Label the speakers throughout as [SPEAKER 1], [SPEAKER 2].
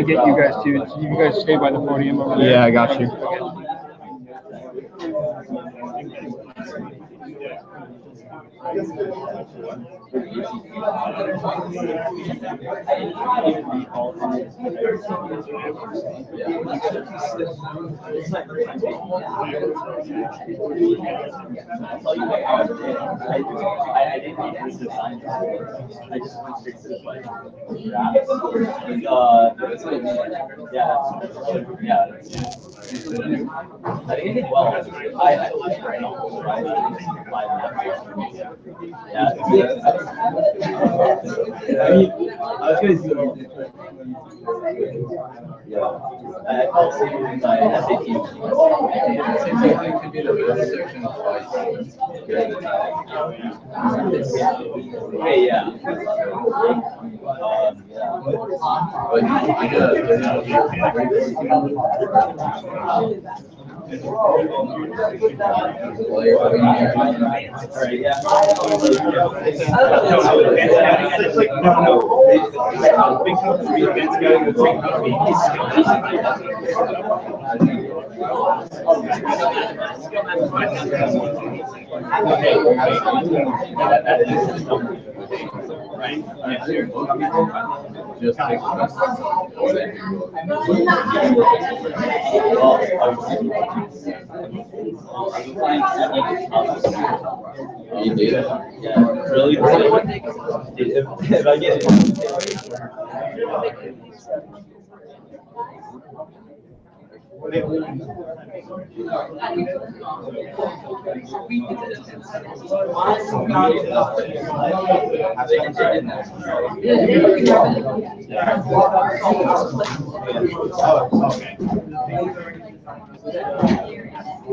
[SPEAKER 1] Get you guys to you guys stay by the podium over there.
[SPEAKER 2] Yeah, I got you.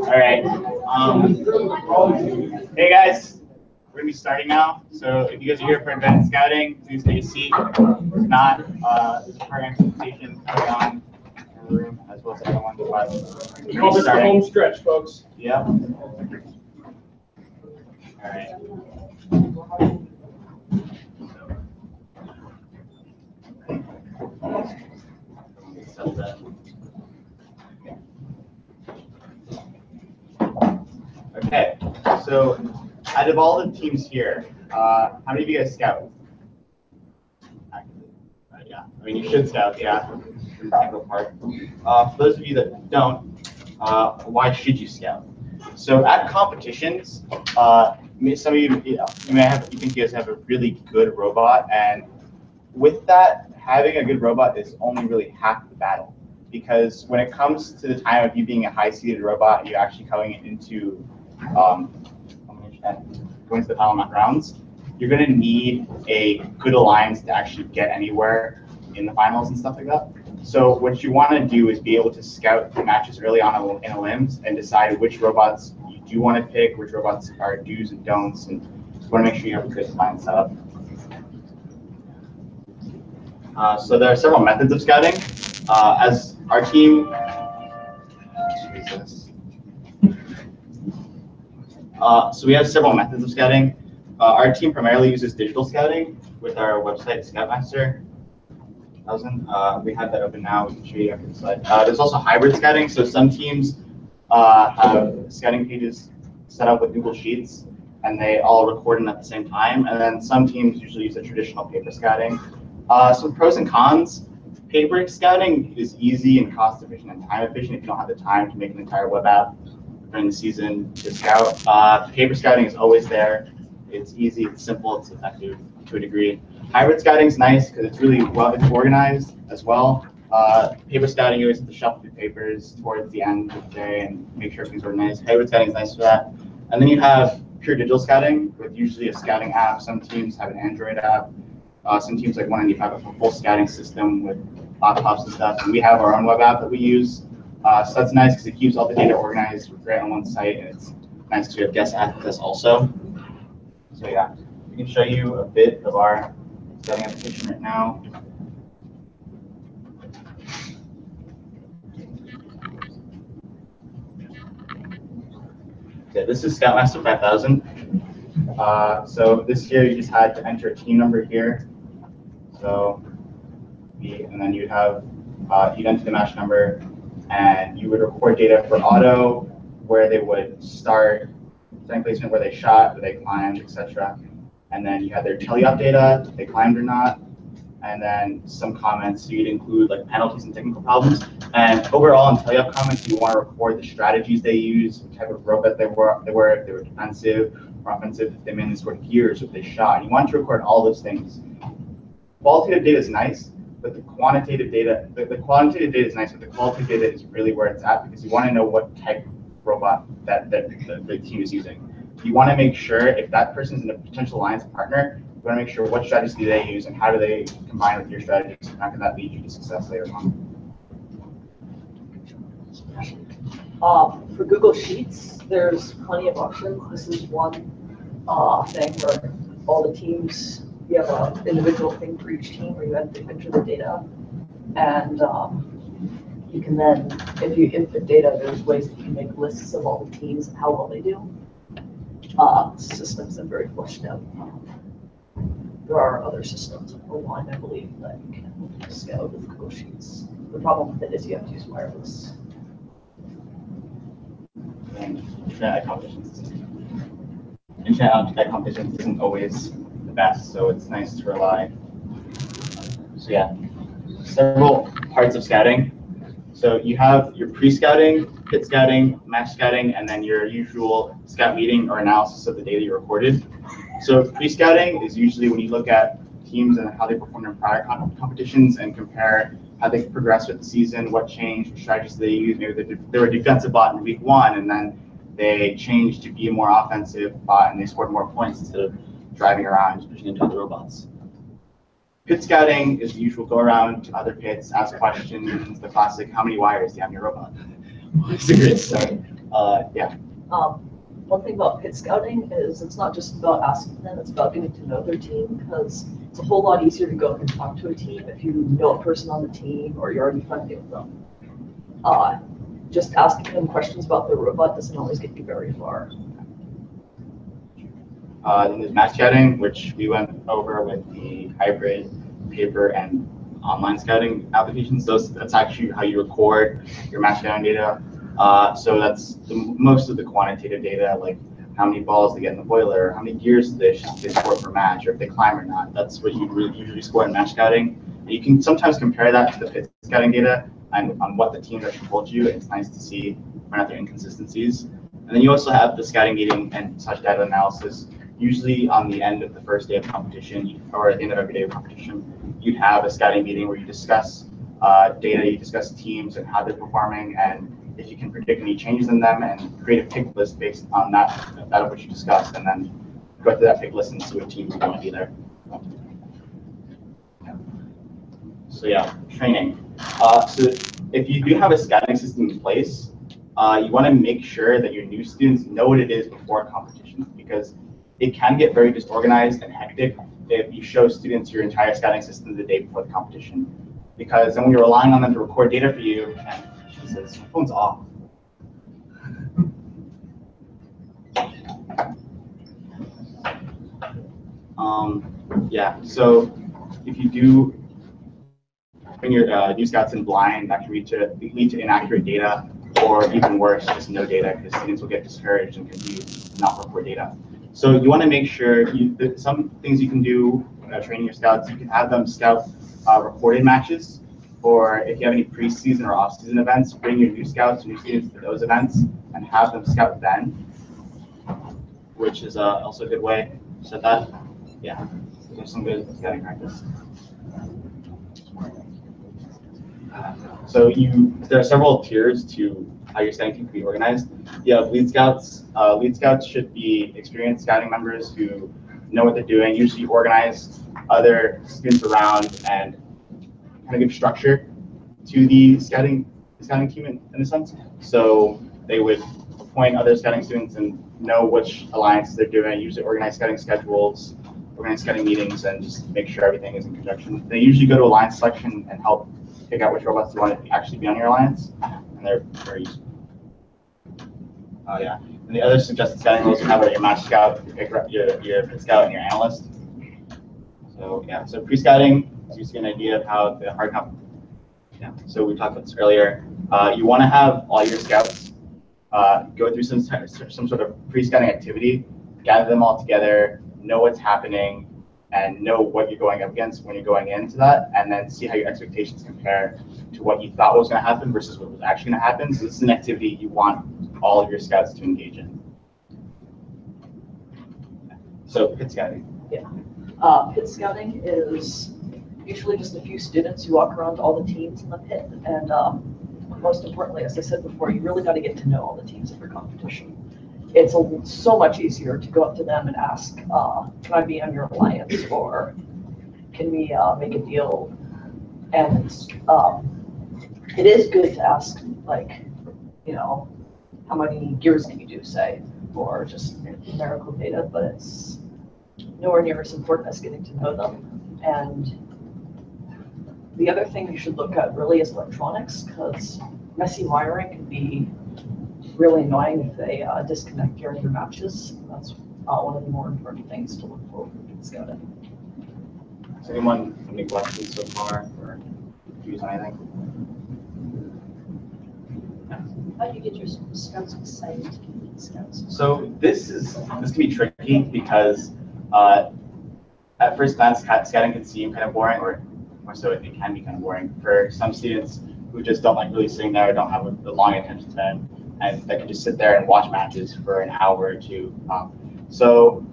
[SPEAKER 3] All right. Hey guys, we're gonna be starting now. So if you guys are here for advanced scouting, please take a seat. If not, there's a program presentation going on in the room as well as everyone.
[SPEAKER 1] We call this the home stretch, folks.
[SPEAKER 3] Yeah. All right. Okay, so out of all the teams here, how many of you guys scout? Yeah, I mean you should scout, yeah. For those of you that don't, why should you scout? So at competitions, some of you, you think you guys have a really good robot, and with that, having a good robot is only really half the battle. Because when it comes to the time of you being a high-seeded robot, you're actually coming into going to the final rounds, you're going to need a good alliance to actually get anywhere in the finals and stuff like that. So what you want to do is be able to scout the matches early on in a limbs and decide which robots you do want to pick, which robots are do's and don'ts, and you want to make sure you have a good alliance set up. So there are several methods of scouting. As our team, so we have several methods of scouting. Our team primarily uses digital scouting with our website, Scoutmaster. We have that open now. We can show you after the slide. There's also hybrid scouting. So some teams have scouting pages set up with Google Sheets, and they all record them at the same time. And then some teams usually use a traditional paper scouting. Some pros and cons. Paper scouting is easy and cost efficient and time efficient if you don't have the time to make an entire web app during the season to scout. Paper scouting is always there. It's easy, it's simple, it's effective to a degree. Hybrid scouting is nice because it's really it's organized as well. Paper scouting, you always have to shuffle through papers towards the end of the day and make sure everything's organized. Hybrid scouting is nice for that. And then you have pure digital scouting with usually a scouting app. Some teams have an Android app. Some teams like one, you have a full scouting system with laptops and stuff. And we have our own web app that we use. So that's nice because it keeps all the data organized right on one site, and it's nice because we have guest access also. So yeah, we can show you a bit of our scouting application right now. Okay, this is Scoutmaster 5000. So this year you just had to enter a team number here. So, and then you have you'd enter the match number, and you would record data for auto, where they would start, starting placement, where they shot, where they climbed, etc. And then you had their teleop data, if they climbed or not, and then some comments. So you'd include like penalties and technical problems. And overall, in teleop comments, you want to record the strategies they used, what type of robot they were, if they were defensive or offensive, if they mainly scored gears, if they shot. You want to record all those things. Qualitative data is nice, but the quantitative data, the quantitative data is nice, but the qualitative data is really where it's at, because you want to know what type of robot that the team is using. You want to make sure if that person's a potential alliance partner, you want to make sure what strategies do they use and how do they combine with your strategies, and how can that lead you to success later on.
[SPEAKER 2] For Google Sheets, there's plenty of options. This is one thing where all the teams, you have an individual thing for each team where you enter the data, and you can then, if you input data, there's ways that you can make lists of all the teams and how well they do. Systems are very fleshed out. There are other systems, online, I believe, that you can scout with Google Sheets. The problem with it is you have to use wireless.
[SPEAKER 3] And internet competitions. Internet competitions isn't always the best, so it's nice to rely. So yeah, several parts of scouting. So you have your pre-scouting, pit scouting, match scouting, and then your usual scout meeting or analysis of the data you recorded. So pre-scouting is usually when you look at teams and how they performed in prior competitions and compare how they progressed with the season, what changed, what strategies they used. Maybe they were a defensive bot in week 1, and then they changed to be a more offensive bot, and they scored more points instead of driving around pushing into other robots. Pit scouting is the usual go around to other pits, ask questions, the classic, how many wires do you have in your robot? It's a great start. Yeah.
[SPEAKER 2] One thing about pit scouting is it's not just about asking them, it's about getting to know their team, because it's a whole lot easier to go and talk to a team if you know a person on the team or you're already friendly with them. Just asking them questions about their robot doesn't always get you very far.
[SPEAKER 3] Then there's match scouting, which we went over with the hybrid, paper, and online scouting applications. That's actually how you record your match scouting data. So that's most of the quantitative data, like how many balls they get in the boiler, how many gears they score per match, or if they climb or not. That's what you usually score in match scouting. And you can sometimes compare that to the pit scouting data and on what the teams actually told you. It's nice to see where not there inconsistencies. And then you also have the scouting meeting and such data analysis. Usually on the end of the first day of competition, or at the end of every day of competition, you'd have a scouting meeting where you discuss data, you discuss teams and how they're performing, and if you can predict any changes in them, and create a pick list based on that of what you discussed, and then go through that pick list and see what teams are going to be there. So yeah, training. So if you do have a scouting system in place, you want to make sure that your new students know what it is before competition, because it can get very disorganized and hectic if you show students your entire scouting system the day before the competition. Because then when you're relying on them to record data for you, and Jesus, my phone's off. Yeah, so if you do bring your new scouts in blind, that can lead to inaccurate data, or even worse, just no data, because students will get discouraged and confused, not report data. So you want to make sure some things you can do training your scouts. You can have them scout recorded matches, or if you have any preseason or off-season events, bring your new scouts, new students to those events, and have them scout then, which is also a good way to set that. Yeah, there's some good scouting practice. So there are several tiers to how your scouting team can be organized. You have lead scouts. Lead scouts should be experienced scouting members who know what they're doing, usually organize other students around and kind of give structure to the scouting team in a sense. So they would appoint other scouting students and know which alliances they're doing, usually organize scouting schedules, organize scouting meetings, and just make sure everything is in conjunction. They usually go to alliance selection and help pick out which robots you want to actually be on your alliance, and they're very useful. Yeah, and the other suggested scouting roles you have are your match scout, your pit scout, and your analyst. So yeah, so pre-scouting is usually an idea of how the hard Yeah. So we talked about this earlier. You want to have all your scouts go through some sort of pre-scouting activity, gather them all together, know what's happening, and know what you're going up against when you're going into that, and then see how your expectations compare to what you thought was going to happen versus what was actually going to happen. So this is an activity you want all of your scouts to engage in. So pit scouting.
[SPEAKER 2] Yeah. Pit scouting is usually just a few students who walk around to all the teams in the pit, and most importantly, as I said before, you really got to get to know all the teams of your competition. It's so much easier to go up to them and ask, can I be on your alliance, or can we make a deal? And it is good to ask, like, you know, how many gears can you do, say, or just numerical data, but it's nowhere near as important as getting to know them. And the other thing you should look at really is electronics, because messy wiring can be really annoying if they disconnect during your matches. That's one of the more important things to look for in scouting.
[SPEAKER 3] Does anyone have any questions so far, or use anything?
[SPEAKER 4] How do you get your scouts excited to be scouts?
[SPEAKER 3] So this can be tricky because at first glance, scouting can seem kind of boring, or more so it can be kind of boring for some students who just don't like really sitting there, don't have a long attention span, and that can just sit there and watch matches for an hour or two. So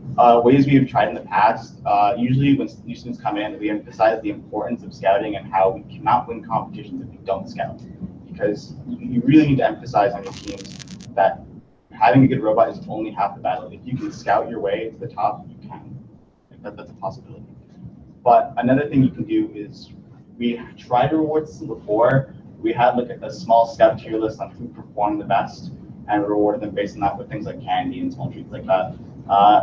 [SPEAKER 3] ways we've tried in the past, usually when new students come in, we emphasize the importance of scouting and how we cannot win competitions if we don't scout. Because you really need to emphasize on your teams that having a good robot is only half the battle. If you can scout your way to the top, you can. That's a possibility. But another thing you can do is, we tried to reward this before. We had like a small scout tier list on who performed the best, and rewarded them based on that with things like candy and small treats like that.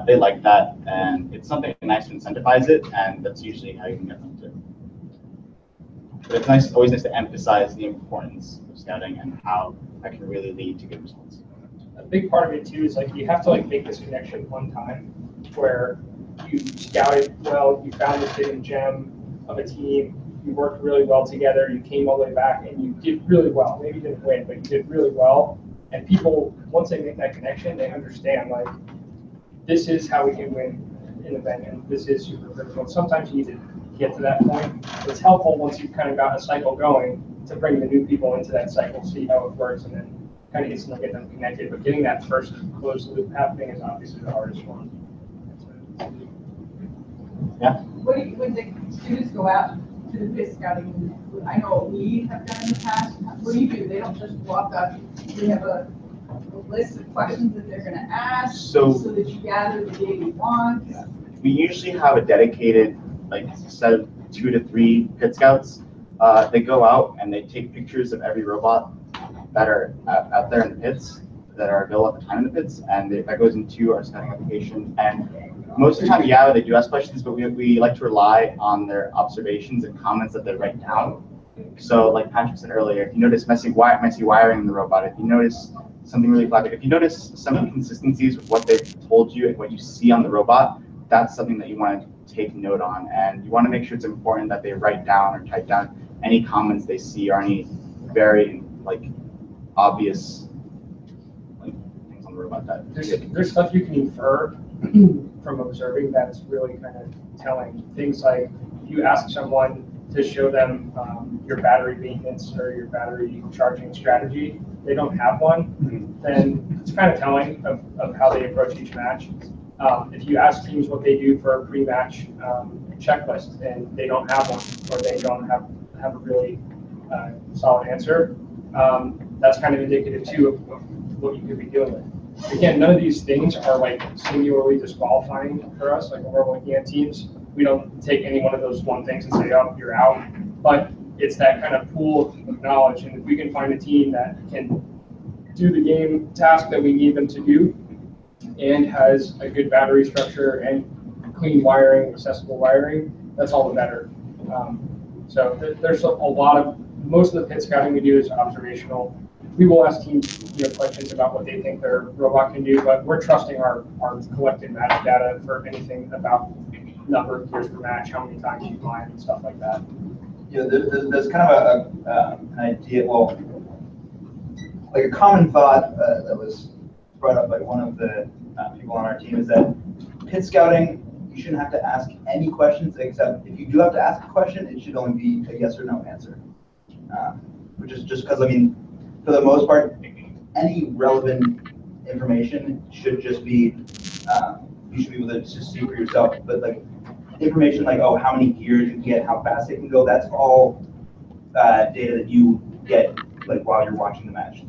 [SPEAKER 3] They like that, and it's something nice to incentivize it, and that's usually how you can get them to. But it's nice, always nice to emphasize the importance of scouting and how that can really lead to good results.
[SPEAKER 1] A big part of it too is like you have to like make this connection one time where you scouted well, you found this hidden gem of a team, you worked really well together, you came all the way back and you did really well. Maybe you didn't win, but you did really well. And people, once they make that connection, they understand like this is how we can win an event, and this is super critical. Sometimes you need to get to that point. But it's helpful once you've kind of got a cycle going to bring the new people into that cycle, see how it works, and then kind of instantly get them connected. But getting that first closed loop happening is obviously the hardest one.
[SPEAKER 3] Yeah.
[SPEAKER 5] When the students go out to the pit scouting, I know we have done in the past, what do? They don't just walk up, they have a list of questions that they're gonna ask, so that you gather the data you want?
[SPEAKER 3] We usually have a dedicated like set of 2 to 3 pit scouts. They go out and they take pictures of every robot that are out there in the pits, that are available at the time in the pits, and that goes into our scouting application. And most of the time, yeah, they do ask questions, but we like to rely on their observations and comments that they write down. So like Patrick said earlier, if you notice messy wiring in the robot, if you notice something really flagged, if you notice some inconsistencies with what they've told you and what you see on the robot, that's something that you want to take note on. And you want to make sure it's important that they write down or type down any comments they see or any very like obvious like things on the robot that
[SPEAKER 1] There's stuff you can infer from observing that's really kind of telling. Things like if you ask someone to show them your battery maintenance or your battery charging strategy, they don't have one, then it's kind of telling of how they approach each match. If you ask teams what they do for a pre-match checklist and they don't have one, or they don't have a really solid answer, that's kind of indicative too of what you could be dealing with. Again, none of these things are like singularly disqualifying for us. Like when we're looking at teams, we don't take any one of those one things and say, oh, you're out. But it's that kind of pool of knowledge. And if we can find a team that can do the game task that we need them to do and has a good battery structure and clean wiring, accessible wiring, that's all the better. So there's a lot of, most of the pit scouting we do is observational. We will ask teams questions about what they think their robot can do, but we're trusting our collected match data for anything about number of gears per match, how many times you climb, and stuff like that.
[SPEAKER 6] there's kind of an idea, well, like a common thought that was brought up by one of the people on our team is that pit scouting, you shouldn't have to ask any questions, except if you do have to ask a question, it should only be a yes or no answer. Which is just because, I mean, for the most part, any relevant information should just be, you should be able to just see for yourself. But like information like, oh, how many gears you can get, how fast it can go, that's all data that you get like while you're watching the match.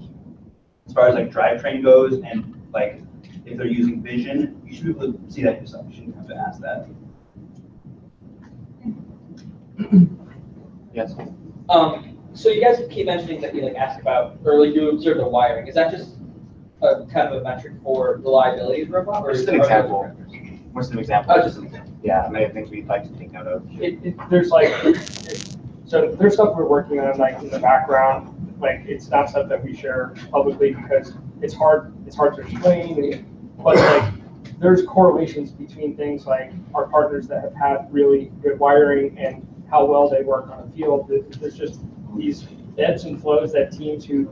[SPEAKER 6] As far as like drivetrain goes and like if they're using vision, you should be able to see that yourself. You shouldn't have to ask that.
[SPEAKER 3] Yes.
[SPEAKER 7] So you guys keep mentioning that you like ask about, or like you observe the wiring. Is that just a kind of a metric for reliability of the robot? Or
[SPEAKER 3] Just an example. What's an example?
[SPEAKER 7] Oh, just an example.
[SPEAKER 3] Yeah, many things we'd like to take note of.
[SPEAKER 1] There's like, so there's stuff we're working on like in the background. Like it's not stuff that we share publicly because it's hard to explain. But like there's correlations between things like our partners that have had really good wiring and how well they work on the field. There's just these ebbs and flows that teams who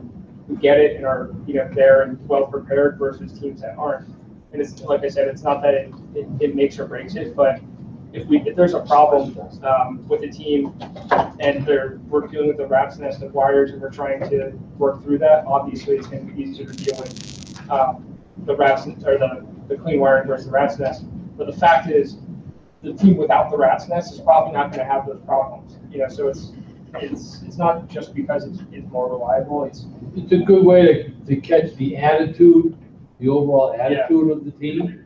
[SPEAKER 1] get it and are there and well prepared versus teams that aren't. And it's like I said, it's not that it makes or breaks it, but if there's a problem with a team and we're dealing with the rat's nest of wires and we're trying to work through that, obviously it's going to be easier to deal with the rat's or the clean wiring versus the rat's nest. But the fact is, the team without the rat's nest is probably not going to have those problems. So it's not just because it's more reliable. It's
[SPEAKER 8] a good way to catch the attitude, the overall attitude of the team.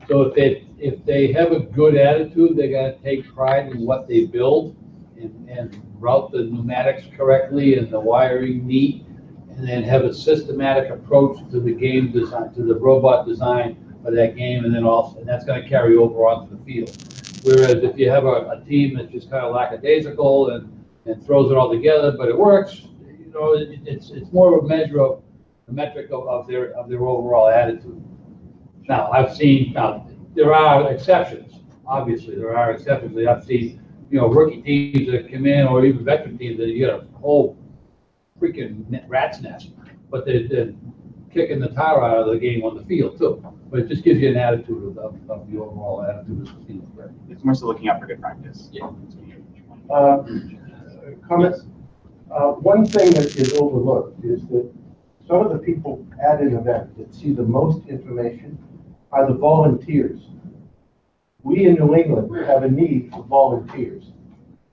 [SPEAKER 8] So if they have a good attitude, they're going to take pride in what they build and route the pneumatics correctly and the wiring neat, and then have a systematic approach to the game design, to the robot design for that game, and that's going to carry over onto the field. Whereas if you have a team that's just kind of lackadaisical and throws it all together, but it works, it's more of a metric of their overall attitude. Now, there are exceptions. Obviously, there are exceptions. I've seen, rookie teams that come in, or even veteran teams that you get a whole freaking rat's nest, but they're kicking the tire out of the game on the field too. But it just gives you an attitude of the overall attitude of the team.
[SPEAKER 3] It's more so looking out for good practice.
[SPEAKER 7] Yeah.
[SPEAKER 9] Comments? One thing that is overlooked is that some of the people at an event that see the most information are the volunteers. We in New England have a need for volunteers.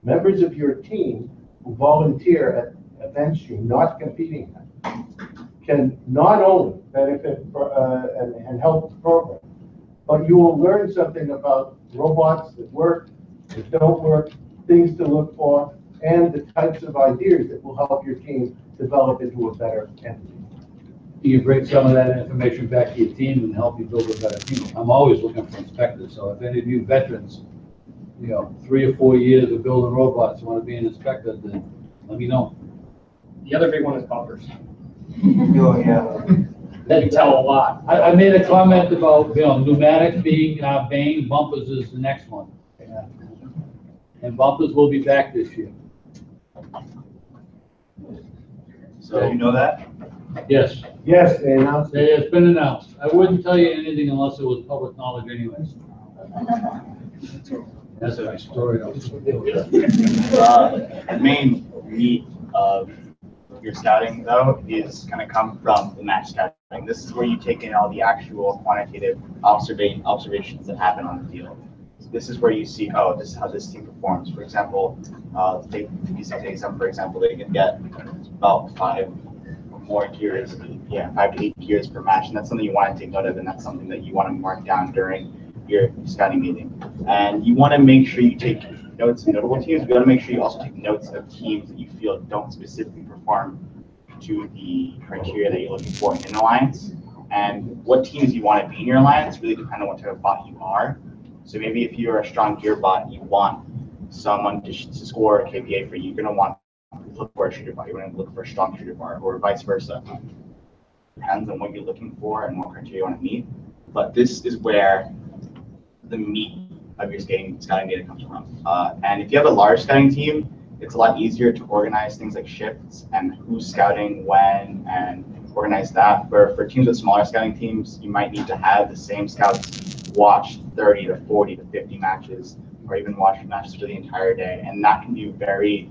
[SPEAKER 9] Members of your team who volunteer at events you're not competing at can not only benefit and help the program, but you will learn something about robots that work, that don't work, things to look for, and the types of ideas that will help your team develop into a better entity.
[SPEAKER 8] You bring some of that information back to your team and help you build a better team. I'm always looking for inspectors, so if any of you veterans, 3 or 4 years of building robots, want to be an inspector, then let me know.
[SPEAKER 1] the other big one is bumpers.
[SPEAKER 6] Oh, yeah.
[SPEAKER 1] That tell a lot.
[SPEAKER 8] I made a comment about, pneumatics being our bane, bumpers is the next one. And bumpers will be back this year.
[SPEAKER 3] So you know that?
[SPEAKER 8] Yes,
[SPEAKER 9] Yes, they announced it.
[SPEAKER 8] it's been announced. I wouldn't tell you anything unless it was public knowledge anyways. That's a nice story.
[SPEAKER 3] The main meat of your scouting, though, is going to come from the match scouting. This is where you take in all the actual quantitative observations that happen on the field. So this is where you see, oh, this is how this team performs. For example, take some, for example, they can get about 5 more gears, 5 to 8 gears per match, and that's something you want to take note of, and that's something that you want to mark down during your scouting meeting. And you want to make sure you take notes of notable teams. You got to make sure you also take notes of teams that you feel don't specifically perform to the criteria that you're looking for in an alliance. And what teams you want to be in your alliance really depend on what type of bot you are. So maybe if you're a strong gear bot, you want someone to score a KPA for you. You're going to want to look for a shooter bot. You're going to look for a strong shooter bot, or vice versa. Depends on what you're looking for and what criteria you want to meet. But this is where the meat of your scouting data comes from. And if you have a large scouting team, it's a lot easier to organize things like shifts and who's scouting when and organize that. Where for teams with smaller scouting teams, you might need to have the same scouts watch 30 to 40 to 50 matches, or even watch matches for the entire day. And that can be very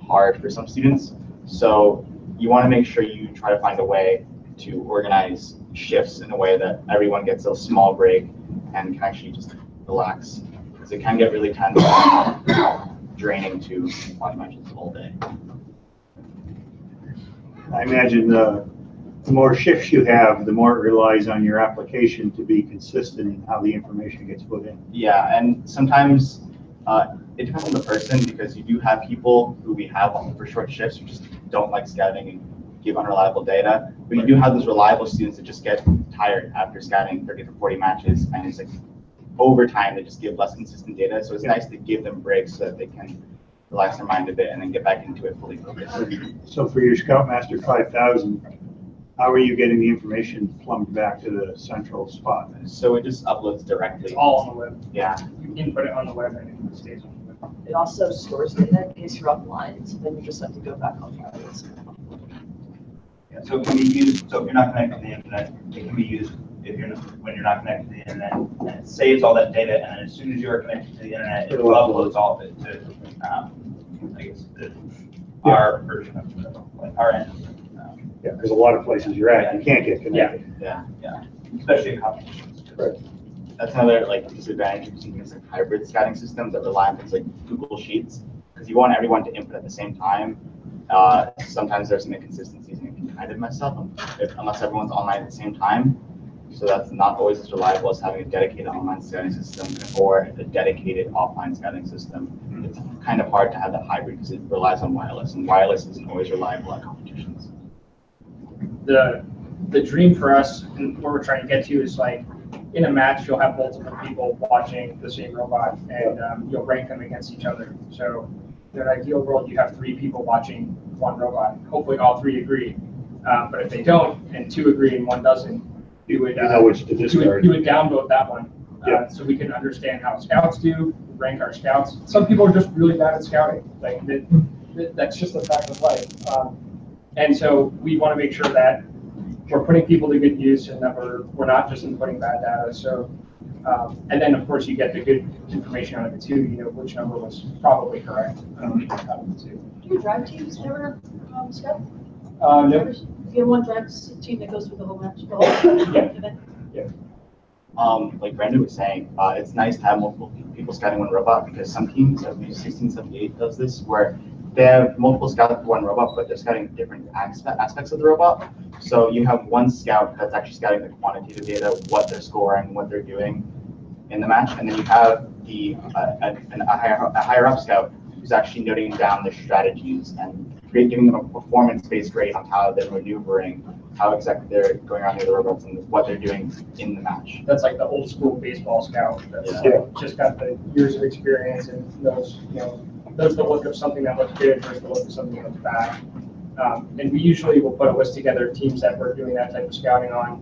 [SPEAKER 3] hard for some students. So you want to make sure you try to find a way to organize shifts in a way that everyone gets a small break and can actually just relax. Because it can get really tense and draining to watch matches all day.
[SPEAKER 10] I imagine the more shifts you have, the more it relies on your application to be consistent in how the information gets put in.
[SPEAKER 3] Yeah, and sometimes it depends on the person, because you do have people who we have for short shifts who just don't like scouting and give unreliable data. But you do have those reliable students that just get tired after scouting 30 to 40 matches, and it's like over time they just give less consistent data. So it's nice to give them breaks so that they can relax their mind a bit and then get back into it fully focused.
[SPEAKER 10] So for your Scoutmaster 5000, how are you getting the information plumbed back to the central spot?
[SPEAKER 3] So it just uploads directly.
[SPEAKER 1] It's all on the web.
[SPEAKER 3] Yeah.
[SPEAKER 1] You input it on the web and it stays on the web.
[SPEAKER 2] It also stores data in case you're offline, so then you just have to go back on files.
[SPEAKER 6] Yeah, so it can be used, so if you're not connected to the internet, it can be used if you're not, when you're not connected to the internet, and it saves all that data, and then as soon as you are connected to the internet, it uploads all of it to, I guess, our version of it, like our end.
[SPEAKER 10] Yeah, because a lot of places you're at, you can't get connected.
[SPEAKER 3] Yeah.
[SPEAKER 6] Especially in competitions.
[SPEAKER 10] Right.
[SPEAKER 3] That's another disadvantage of using things like hybrid scouting systems that rely on things like Google Sheets, because you want everyone to input at the same time. Sometimes there's some inconsistencies and it can kind of mess up unless everyone's online at the same time. So that's not always as reliable as having a dedicated online scouting system or a dedicated offline scouting system. It's kind of hard to have that hybrid because it relies on wireless, and wireless isn't always reliable at competitions.
[SPEAKER 1] The dream for us and where we're trying to get to is like in a match, you'll have multiple people watching the same robot and you'll rank them against each other. So in an ideal world, you have 3 people watching one robot. Hopefully all 3 agree. But if they don't and 2 agree and 1 doesn't, you would
[SPEAKER 10] which to discard.
[SPEAKER 1] you would downvote that one.
[SPEAKER 10] Yeah.
[SPEAKER 1] So we can understand how scouts do, rank our scouts. Some people are just really bad at scouting. Like that's just a fact of life. And so we want to make sure that we're putting people to good use and that we're not just inputting bad data. So, and then of course you get the good information out of it too. You know which number was probably correct out of the 2.
[SPEAKER 4] Do your drive teams ever scout?
[SPEAKER 1] No.
[SPEAKER 4] Do you have one drive team that goes through the whole match? The whole event?
[SPEAKER 3] Like Brandon was saying, it's nice to have multiple people scouting one robot, because some teams, I believe 1678 does this, where they have multiple scouts for one robot, but they're scouting different aspects of the robot. So you have one scout that's actually scouting the quantitative data, what they're scoring, what they're doing in the match, and then you have a higher up scout who's actually noting down their strategies and giving them a performance-based grade on how they're maneuvering, how exactly they're going around the other robots, and what they're doing in the match.
[SPEAKER 1] That's like the old school baseball scout that's just got the years of experience and knows the look of something that looks good versus the look of something that looks bad. And we usually will put a list together of teams that we're doing that type of scouting on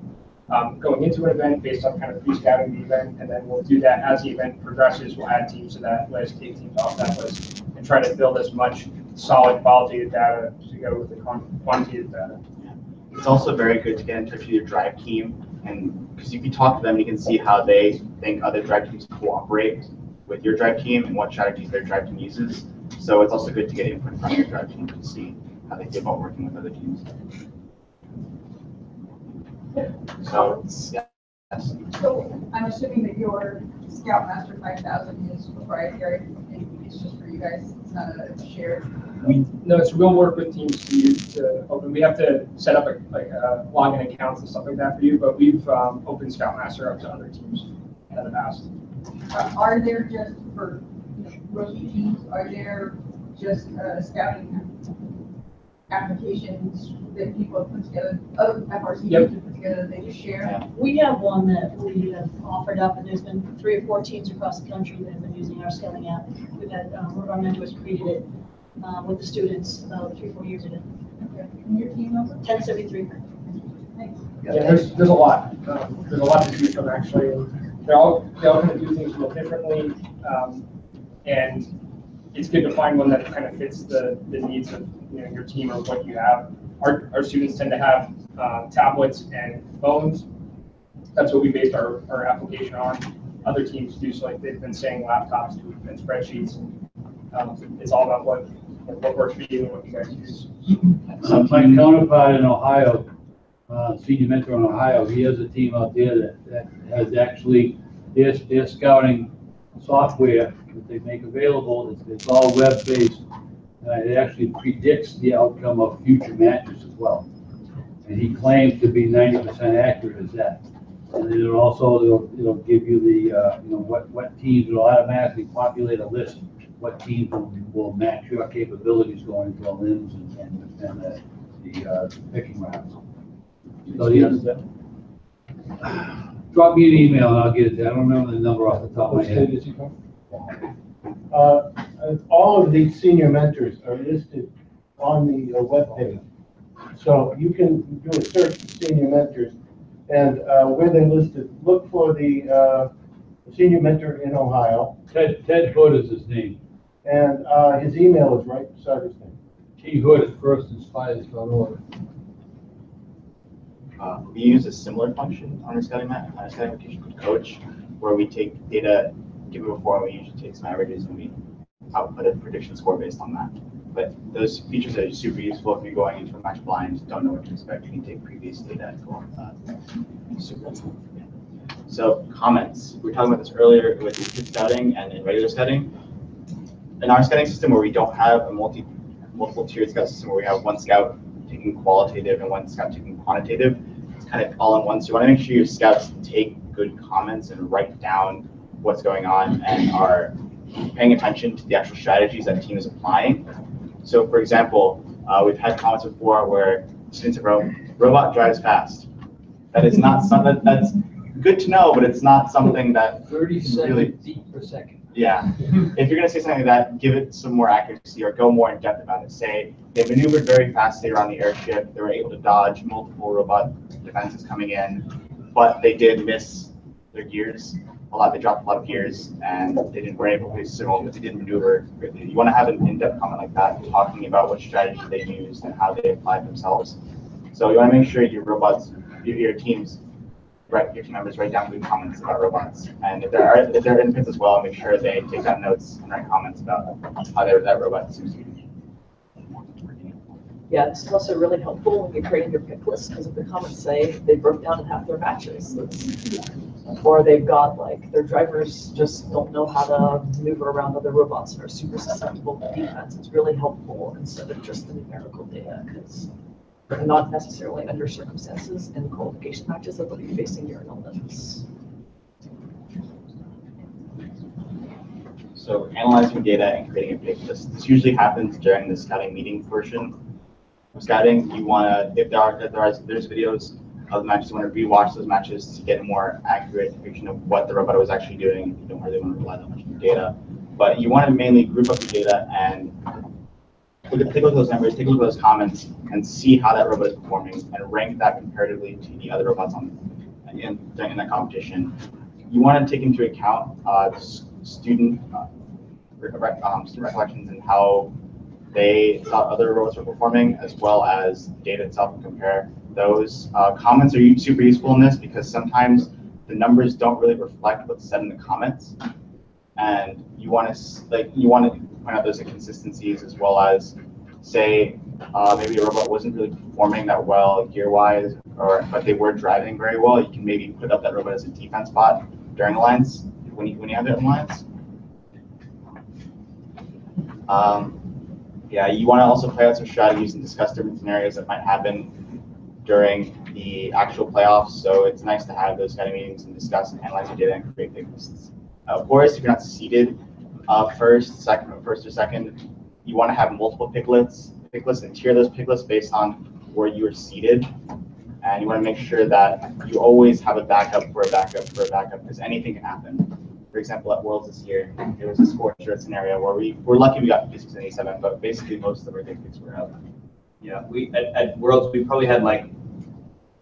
[SPEAKER 1] going into an event based on kind of pre-scouting the event, and then we'll do that as the event progresses. We'll add teams to that list, take teams off that list, and try to build as much solid qualitative data to go with the quantitative data.
[SPEAKER 3] It's also very good to get in touch with your drive team, and because if you talk to them, you can see how they think other drive teams cooperate with your drive team and what strategies their drive team uses. So it's also good to get input from your drive team to see how they feel about working with other teams. So, yes.
[SPEAKER 5] So I'm assuming that your Scoutmaster 5000 is proprietary and it's just for you guys, it's not a shared.
[SPEAKER 1] No, so we'll work with teams to open. We have to set up login accounts and stuff like that for you, but we've opened Scoutmaster up to other teams in the past.
[SPEAKER 5] Are there just for rookie teams, are there just scouting applications that people have put together, other FRC
[SPEAKER 1] Yep.
[SPEAKER 5] have put together, they just share?
[SPEAKER 4] We have one that we have offered up, and there's been 3 or 4 teams across the country that have been using our scouting app. We've had, one of our mentors created it with the students about 3 or 4 years ago.
[SPEAKER 5] Okay. And your team number?
[SPEAKER 4] 1073.
[SPEAKER 5] Thanks.
[SPEAKER 1] Yeah, there's a lot. There's a lot to choose from actually. And they all kind of do things a little differently, and it's good to find one that kind of fits the needs of your team or what you have. Our students tend to have tablets and phones. That's what we based our application on. Other teams do, so like they've been saying laptops and spreadsheets. It's all about what works for you and what you guys use.
[SPEAKER 8] My counterpart in Ohio, senior mentor in Ohio, he has a team out there that has actually, their scouting software that they make available, it's all web-based. It actually predicts the outcome of future matches as well. And he claims to be 90% accurate as that. And then it'll give you the, what teams, it'll automatically populate a list, what teams will match your capabilities going to the limbs and the picking rounds. So drop me an email and I'll get it there. I don't remember the number off the top of my head.
[SPEAKER 9] All of these senior mentors are listed on the webpage. So you can do a search for senior mentors, and where they're listed, look for the senior mentor in Ohio.
[SPEAKER 8] Ted Hood is his name.
[SPEAKER 9] And his email is right beside his name.
[SPEAKER 8] T. Hood at firstinspires.org.
[SPEAKER 3] We use a similar function on our scouting application called Coach, where we take data given before, and we usually take some averages and we output a prediction score based on that. But those features are super useful if you're going into a match blind, don't know what to expect. You can take previous data and go on that. Super helpful. So comments. We were talking about this earlier with kid scouting and in regular scouting. In our scouting system, where we don't have a multiple tiered scout system, where we have one scout taking qualitative and one scout taking quantitative, it's kind of all in one. So you want to make sure your scouts take good comments and write down what's going on and are paying attention to the actual strategies that the team is applying. So for example, we've had comments before where students have wrote, robot drives fast. That is not something that's good to know, but it's not something that
[SPEAKER 8] 37
[SPEAKER 3] really,
[SPEAKER 8] feet per second.
[SPEAKER 3] Yeah. If you're going to say something like that, give it some more accuracy or go more in depth about it. Say they maneuvered very fastly around the airship. They were able to dodge multiple robot defenses coming in, but they did miss their gears a lot. They dropped a lot of gears and they weren't able to signal, but they did maneuver quickly. You want to have an in-depth comment like that, talking about what strategy they used and how they applied themselves. So you want to make sure your robots, your teams, your team members write down good comments about robots. And if they're inputs as well, make sure they take down notes and write comments about how that robot seems to be.
[SPEAKER 2] Yeah, this is also really helpful when you're creating your pick list, because if the comments say they broke down in half their matches, or they've got like their drivers just don't know how to maneuver around other robots and are super susceptible to defense, it's really helpful instead of just the numerical data, because they're not necessarily under circumstances in qualification matches that they'll be facing your elements.
[SPEAKER 3] So analyzing data and creating a pick list. This usually happens during the scouting meeting portion of scouting. You want to, if there's videos of the matches, you want to rewatch those matches to get a more accurate depiction of what the robot was actually doing. You don't really want to rely that much on the data, but you want to mainly group up the data and take a look at those numbers, take a look at those comments, and see how that robot is performing, and rank that comparatively to the other robots in that competition. You want to take into account student recollections and how they thought other robots were performing, as well as the data itself, and compare those. Comments are super useful in this because sometimes the numbers don't really reflect what's said in the comments, and you want to point out those inconsistencies, as well as say maybe a robot wasn't really performing that well gear-wise, but they were driving very well. You can maybe put up that robot as a defense spot during the lines when you have it in lines. Yeah, you want to also play out some strategies and discuss different scenarios that might happen during the actual playoffs. So it's nice to have those kind of meetings and discuss and analyze your data and create pick lists. Of course, if you're not seeded first or second, you want to have multiple pick lists and tier those pick lists based on where you are seated. And you want to make sure that you always have a backup for a backup for a backup, because anything can happen. For example, at Worlds this year, there was a scorched earth scenario where we're lucky we got 56 and 87, but basically most of our pick picks were out.
[SPEAKER 11] Yeah, at Worlds we probably had like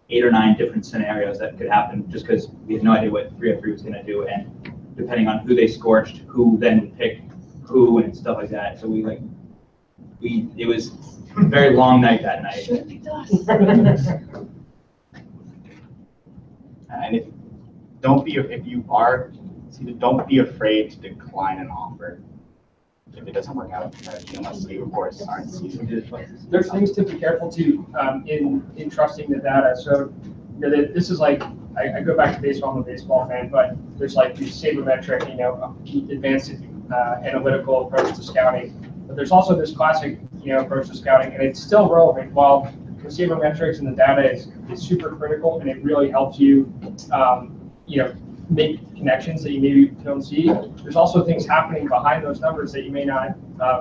[SPEAKER 11] 8 or 9 different scenarios that could happen, just because we had no idea what 303 was going to do, and depending on who they scorched, who then would pick who and stuff like that. So it was a very long night that night.
[SPEAKER 2] Should be us.
[SPEAKER 3] And if you are, don't be afraid to decline an offer if it doesn't work out, unless you, of course, aren't seasoned.
[SPEAKER 1] There's things to be careful to in trusting the data. So this is like, I go back to baseball, I'm a baseball fan, but there's like the sabermetric, advanced analytical approach to scouting. But there's also this classic, approach to scouting, and it's still relevant. While the sabermetrics and the data is super critical, and it really helps you, make connections that you maybe don't see. There's also things happening behind those numbers that you may not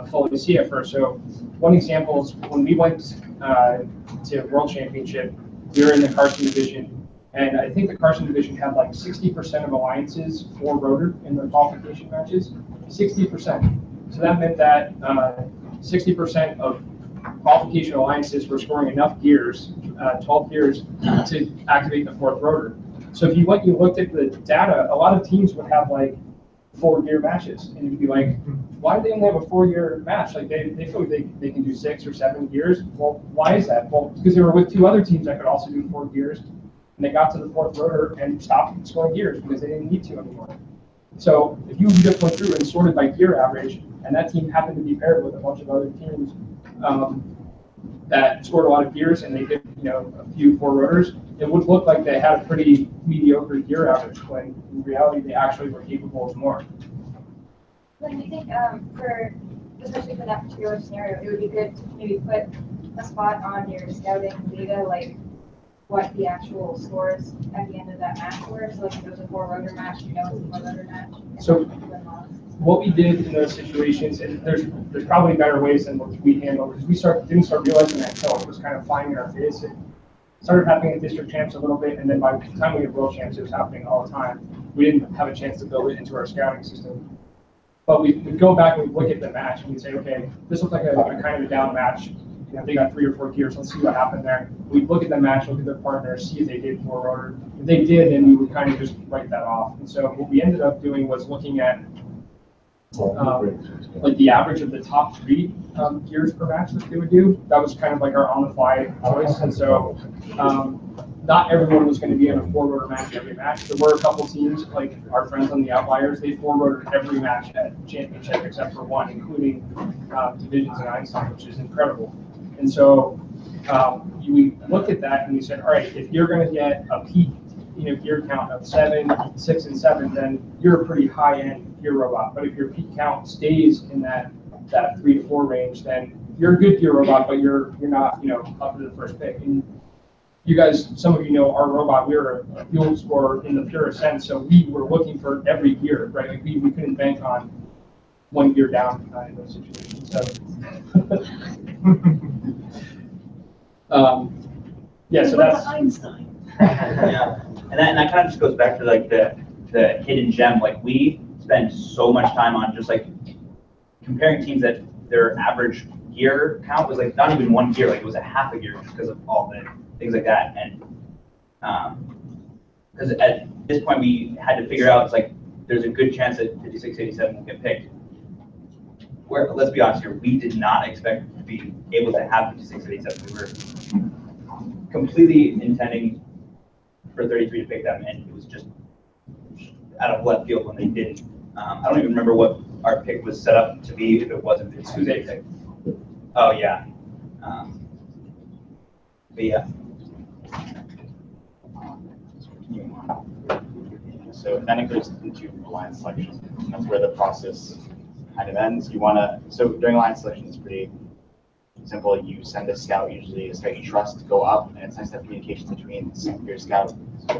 [SPEAKER 1] fully see at first. So one example is when we went to World Championship, we were in the Carson division, and I think the Carson division had like 60% of alliances for rotor in their qualification matches. 60%. So that meant that 60% of qualification alliances were scoring enough gears, 12 gears, to activate the fourth rotor. So if you looked at the data, a lot of teams would have like 4-gear matches, and you'd be like, why do they only have a 4-gear match? Like they feel like they can do 6 or 7 gears. Well, why is that? Well, because they were with 2 other teams that could also do 4 gears, and they got to the fourth rotor and stopped scoring gears because they didn't need to anymore. So if you just went through and sorted by gear average, and that team happened to be paired with a bunch of other teams that scored a lot of gears, and they did a few 4 rotors, it would look like they had a pretty mediocre gear average, when in reality they actually were capable of more.
[SPEAKER 12] Then do you think especially for that particular scenario, it would be good to maybe put a spot on your scouting data, like what the actual scores at the end of that match were? So like if it was a 4-rotor match, it's a 4-rotor match.
[SPEAKER 1] So what we did in those situations, and there's probably better ways than what we handled, because we didn't start realizing that until it was kind of flying in our face. It started happening at district champs a little bit, and then by the time we had world champs, it was happening all the time. We didn't have a chance to build it into our scouting system. But we go back and we look at the match, and we say, okay, this looks like a kind of a down match. They got 3 or 4 gears. Let's see what happened there. We look at the match, look at their partners, see if they did 4-rotor. If they did, then we would kind of just write that off. And so what we ended up doing was looking at like the average of the top 3 gears per match that they would do. That was kind of like our on-the-fly choice. And so not everyone was going to be in a 4-rotor match every match. There were a couple teams, like our friends on the Outliers, they 4-rotored every match at championship except for one, including divisions in Einstein, which is incredible. And so we looked at that and we said, all right, if you're going to get a peak gear count of 7, 6, and 7, then you're a pretty high-end gear robot. But if your peak count stays in that 3 to 4 range, then you're a good gear robot, but you're not up to the first pick. And you guys, some of you know our robot, we were a fuel scorer in the purest sense, so we were looking for every gear, right? Like we couldn't bank on 1 gear down in those situations. So, yeah, so that's
[SPEAKER 4] Einstein.
[SPEAKER 11] Yeah, and that kind of just goes back to like the hidden gem. Like we spend so much time on just like comparing teams that their average gear count was like not even 1 gear, like it was a half a gear just because of all the things like that. And because at this point we had to figure out, it's like there's a good chance that 5687 will get picked. Let's be honest here, we did not expect to be able to have 5687. We were completely intending for 33 to pick them, and it was just out of left field when they didn't. I don't even remember what our pick was set up to be if it wasn't who they picked. Oh yeah. But yeah.
[SPEAKER 3] So then it goes into alliance selection. That's where the process kind of ends. So during alliance selection, it's pretty simple. You send a scout, usually a scout you trust, to go up, and it's nice to have communication between your scout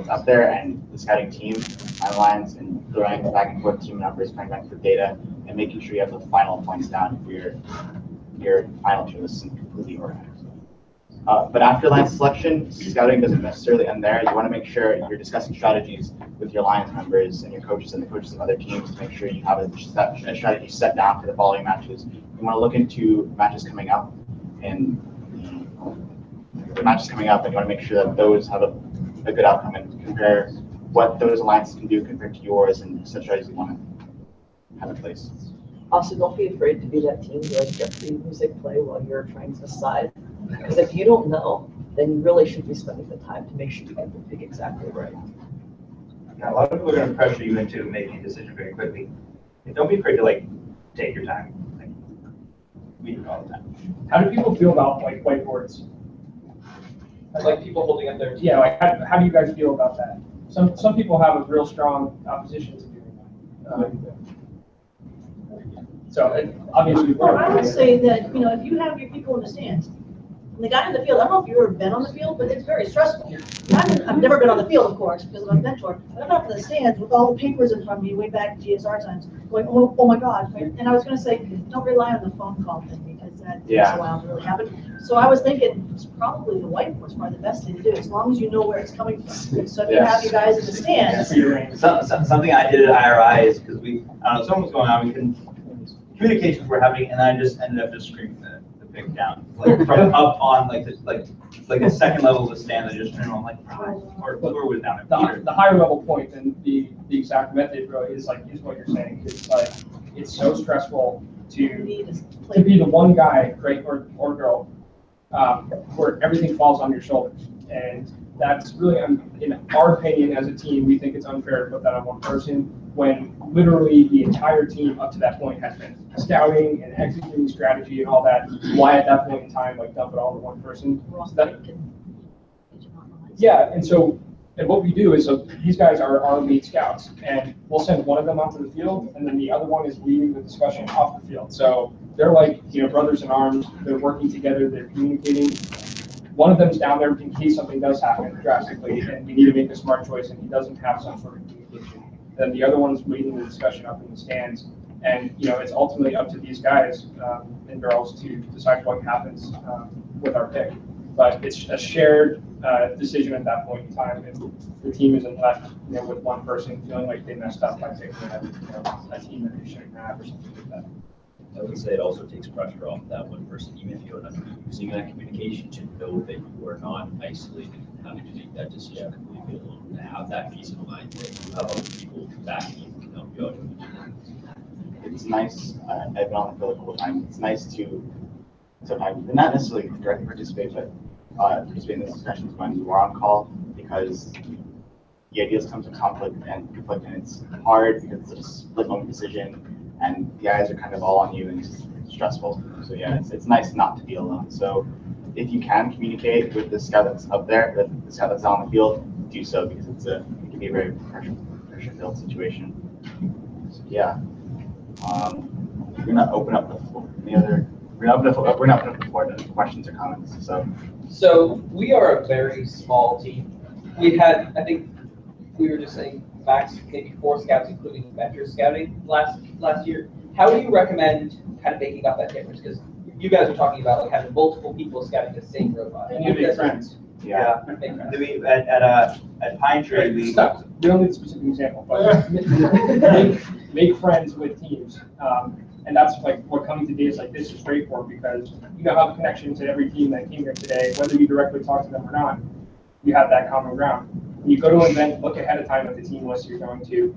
[SPEAKER 3] up there and the scouting team on alliance, and throwing back and forth team numbers, coming back for data, and making sure you have the final points down for your final team is completely organized. But after alliance selection, scouting doesn't necessarily end there. You want to make sure you're discussing strategies with your alliance members and your coaches and the coaches of other teams to make sure you have a strategy set down for the following matches. You want to look into matches coming up, and the matches coming up, and you want to make sure that those have a good outcome, and compare what those alliances can do compared to yours and set strategies you want to have in place.
[SPEAKER 2] Also, don't be afraid to be that team to like get free music play while you're trying to decide. Because if you don't know, then you really should be spending the time to make sure you get the pick exactly right.
[SPEAKER 11] Now, a lot of people are going to pressure you into making a decision very quickly. And don't be afraid to like take your time. Like, we do it all the time.
[SPEAKER 1] How do people feel about like whiteboards?
[SPEAKER 7] Like people holding up their.
[SPEAKER 1] Yeah, like how do you guys feel about that? Some people have a real strong opposition to doing that. So obviously.
[SPEAKER 4] Well, I would say that, you know, if you have your people in the stands, and the guy in the field, I don't know if you've ever been on the field, but it's very stressful. I've never been on the field, of course, because I'm a mentor, but I'm up in the stands with all the papers in front of me way back in GSR times, going, oh my God. And I was gonna say, don't rely on the phone call thing, because that takes a while to really happen. So I was thinking, it's probably the whiteboard's probably the best thing to do, as long as you know where it's coming from. So if you have you guys in the stands.
[SPEAKER 11] Something I did at IRI is because I don't know, something was going on, we couldn't, communications were happening, and I just ended up just screaming the pick down, like from up on like the second level of the stand. I just turned on like, or was down there.
[SPEAKER 1] The higher level point and the exact method really is like is what you're saying. It's like it's so stressful to be the one guy, right, or girl, where everything falls on your shoulders, and that's really, in our opinion as a team, we think it's unfair to put that on one person when literally the entire team up to that point has been scouting and executing strategy and all that. Why at that point in time, like dump it all to one person? Yeah, and what we do is, these guys are our lead scouts, and we'll send one of them onto the field, and then the other one is leading the discussion off the field. So they're like, you know, brothers in arms. They're working together. They're communicating. One of them's down there in case something does happen drastically, and we need to make a smart choice, and he doesn't have some sort of communication. Then the other one's leading the discussion up in the stands, and you know, it's ultimately up to these guys and girls to decide what happens with our pick. But it's a shared decision at that point in time, and the team isn't left, you know, with one person feeling like they messed up by picking a team that they shouldn't have or something like that.
[SPEAKER 13] I would say it also takes pressure off that one person, even if you don't have to be using that communication, to know that you are not isolated and having to make that decision completely alone. To have that peace of mind that you have other people backing you can help you out.
[SPEAKER 3] It's nice. I've been on the field a couple of times. It's nice to sometimes not necessarily directly participate, but participate in the discussions when you are on call, because the ideas come to conflict, and it's hard because it's a split moment decision. And the guys are kind of all on you, and it's stressful. So yeah, it's nice not to be alone. So if you can communicate with the scout that's up there, the scout that's on the field, do so, because it can be a very pressure-filled situation. So yeah, we're gonna open up the floor. We're not open up the floor to questions or comments.
[SPEAKER 7] So we are a very small team. We had, I think, we were just saying, max maybe 4 scouts, including mentor scouting last year. How do you recommend kind of making up that difference? Because you guys are talking about like having multiple people scouting the same robot.
[SPEAKER 1] And you make friends.
[SPEAKER 11] Yeah. At Pine Tree, we
[SPEAKER 1] don't need a specific example, but make friends with teams. And that's like what coming to days like this is great for, because you now have a connection to every team that came here today, whether you directly talk to them or not. You have that common ground. When you go to an event, look ahead of time at the team list you're going to.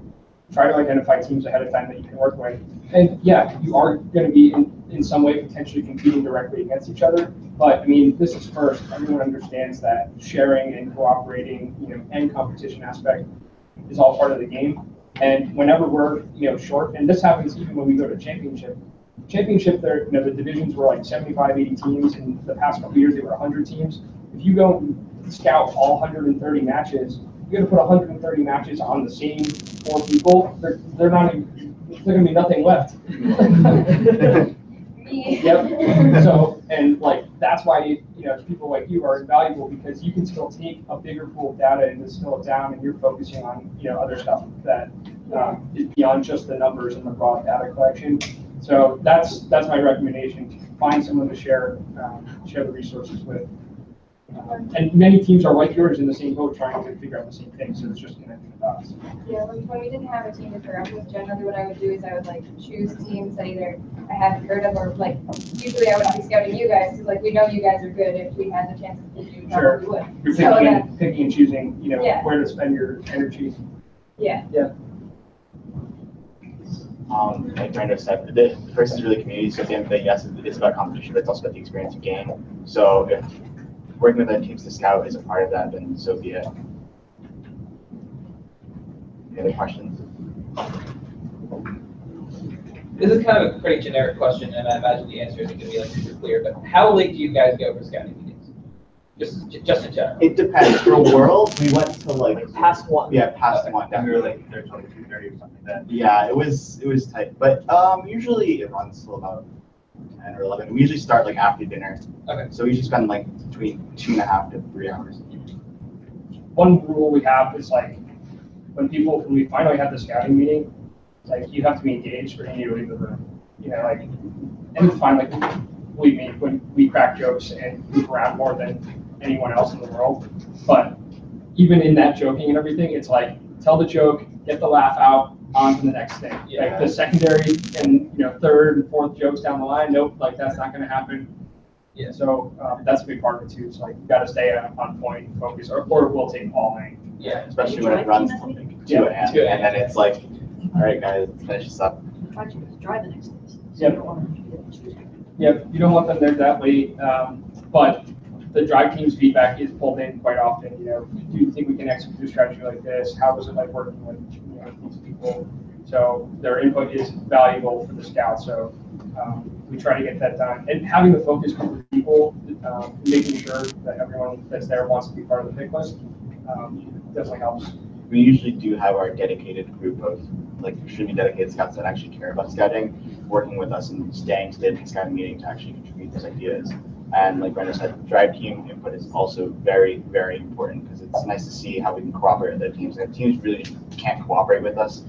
[SPEAKER 1] Try to identify teams ahead of time that you can work with. And yeah, you are going to be in some way potentially competing directly against each other. But I mean, this is first. Everyone understands that sharing and cooperating, you know, and competition aspect is all part of the game. And whenever we're, you know, short, and this happens even when we go to championship. Championship, there, you know, the divisions were like 75, 80 teams. In the past couple of years, they were 100 teams. If you go scout all 130 matches, you're gonna put 130 matches on the same 4 people. There's gonna be nothing left. Yep. So, and like that's why you know, people like you are invaluable, because you can still take a bigger pool of data and distill it down, and you're focusing on, you know, other stuff that is beyond just the numbers and the raw data collection. So that's my recommendation. Find someone to share the resources with. And many teams are like yours in the same boat, trying to figure out the same thing. So it's just connecting the dots.
[SPEAKER 12] Yeah, when we didn't have a team to pair up with, generally what I would do is I would like choose teams that either I hadn't heard of, or like usually I would be scouting you guys, because like we know you guys are good. If we had the chance to pick you, probably would.
[SPEAKER 1] You're picking and choosing, you know, where to spend your energy.
[SPEAKER 12] Yeah.
[SPEAKER 1] Yeah.
[SPEAKER 3] Like Brando said, the first is really community, so at the end of the day, yes, it's about competition, but it's also about the experience you gain. So if working with other teams to scout is a part of that, then so be it. Any other questions?
[SPEAKER 7] This is kind of a pretty generic question, and I imagine the answer isn't going to be like super clear, but how late do you guys go for scouting meetings? Just in general.
[SPEAKER 3] It depends. For World, we went to like
[SPEAKER 2] Past one.
[SPEAKER 3] yeah, past one.
[SPEAKER 11] And we were like, there's only 2:30 or something like that.
[SPEAKER 3] Yeah, it was tight, but usually it runs till about 10 or 11. We usually start like after dinner.
[SPEAKER 7] Okay.
[SPEAKER 3] So we usually spend like between 2.5 to 3 hours.
[SPEAKER 1] One rule we have is like, when we finally have the scouting meeting, like you have to be engaged or you need to leave the room. You know, like, and it's fine, like, believe me, when we crack jokes and move around more than anyone else in the world, but even in that joking and everything, it's like, tell the joke, get the laugh out, on to the next thing.
[SPEAKER 7] Yeah.
[SPEAKER 1] Like the secondary and, third and fourth jokes down the line, nope, like that's not gonna happen.
[SPEAKER 7] Yeah.
[SPEAKER 1] So that's a big part of it too. So like you gotta stay on point and focus, or it will take all night.
[SPEAKER 7] Yeah.
[SPEAKER 3] Especially when it runs till like 2 a.m. And then it's like, all right, guys, let's finish this up.
[SPEAKER 4] Try to drive the next day. So
[SPEAKER 1] Yep.
[SPEAKER 4] you don't want to be Tuesday.
[SPEAKER 1] Yep, you don't want them there that late, but the drive team's feedback is pulled in quite often. Do you think we can execute a strategy like this? How was it like working with these people? So their input is valuable for the scouts. So we try to get that done, and having the focus group of people, making sure that everyone that's there wants to be part of the pick list, definitely helps.
[SPEAKER 3] We usually do have our dedicated group of extremely dedicated scouts that actually care about scouting, working with us and staying to the scouting meeting to actually contribute those ideas. And like Brenda said, drive team input is also very, very important because it's nice to see how we can cooperate with other teams. If teams really can't cooperate with us,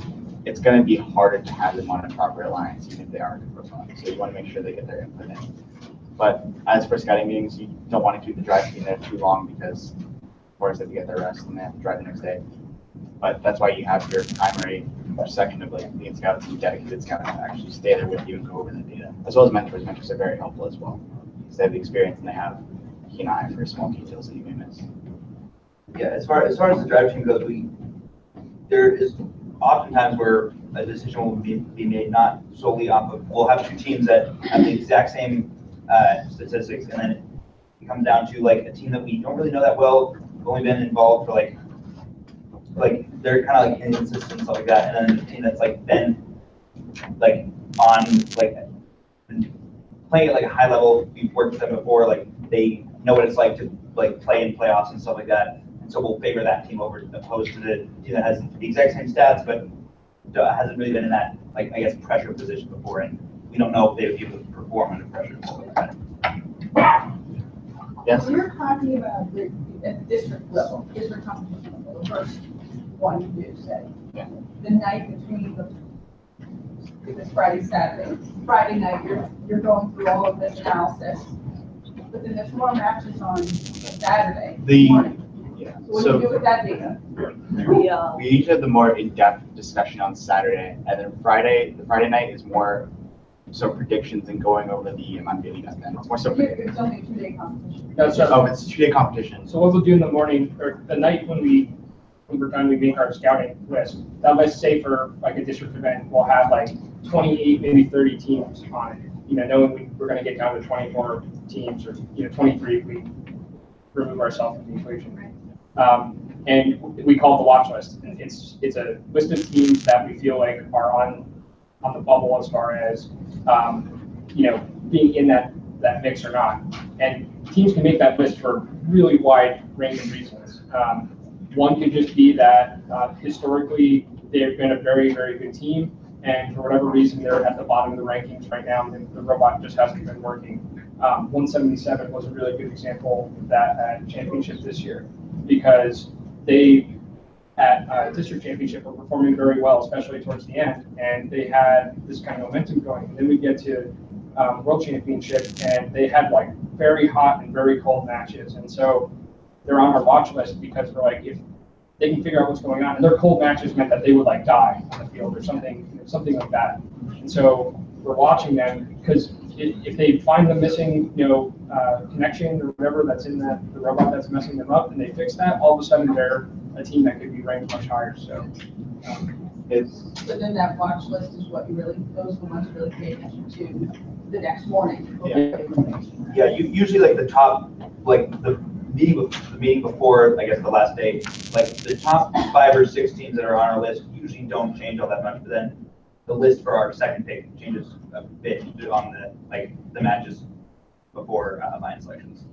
[SPEAKER 3] it's going to be harder to have them on a proper alliance, even if they are good proponents. So you want to make sure they get their input in. But as for scouting meetings, you don't want to keep the drive team there too long because, of course, they have to get their rest and they have to drive the next day. But that's why you have your primary section of lead scouts and dedicated scouts to actually stay there with you and go over the data, as well as mentors. Mentors are very helpful as well because they have the experience and they have keen eye for small details that you may miss.
[SPEAKER 6] Yeah, as far as the drive team goes, there is oftentimes where a decision will be made not solely off of, we'll have two teams that have the exact same statistics, and then it comes down to like a team that we don't really know that well, we've only been involved for like they're kind of like inconsistent and stuff like that, and then the team that's like been like on like playing at like a high level, we've worked with them before, like they know what it's like to like play in playoffs and stuff like that. So we'll favor that team over opposed to the team that has the exact same stats, but hasn't really been in that, like, I guess, pressure position before, and we don't know if they would be able to perform under pressure and stuff like that.
[SPEAKER 3] Yes?
[SPEAKER 5] We were talking about at the district level, district competition level, the first one you said.
[SPEAKER 3] Yeah.
[SPEAKER 5] The night between it's Friday, Saturday. Friday night, you're going through all of this analysis, but then there's more matches on Saturday morning.
[SPEAKER 3] Yeah.
[SPEAKER 5] What do you do with that data?
[SPEAKER 3] We usually have the more in-depth discussion on Saturday, and then the Friday night is more so predictions and going over the amount of daily event. It's more so predictions.
[SPEAKER 5] It's only a 2-day competition.
[SPEAKER 1] That's right.
[SPEAKER 3] Oh, it's a 2-day competition.
[SPEAKER 1] So what we'll do in the morning, or the night when we're done, we make our scouting list. That list, say for like a district event, we'll have like 28, maybe 30 teams on it. Knowing we're going to get down to 24 teams, or 23 if we remove ourselves from the equation. And we call it the watch list. And it's a list of teams that we feel like are on the bubble as far as being in that mix or not. And teams can make that list for really wide range of reasons. One could just be that historically they've been a very, very good team, and for whatever reason they're at the bottom of the rankings right now, and the robot just hasn't been working. 177 was a really good example of that at championship this year, because they at district championship were performing very well, especially towards the end, and they had this kind of momentum going. And then we get to world championship, and they had like very hot and very cold matches, and so they're on our watch list because we're like, if they can figure out what's going on, and their cold matches meant that they would like die on the field or something like that. And so we're watching them because if they find the missing, connection or whatever that's in the robot that's messing them up, and they fix that, all of a sudden they're a team that could be ranked much higher. So
[SPEAKER 3] It's,
[SPEAKER 5] But then that watch list is what you really, those are the ones you really pay attention to the next morning.
[SPEAKER 11] Yeah, usually like the top, like the meeting before, I guess, the last day, like the top 5 or 6 teams that are on our list usually don't change all that much, but then the list for our second pick changes a bit on the matches before line selections.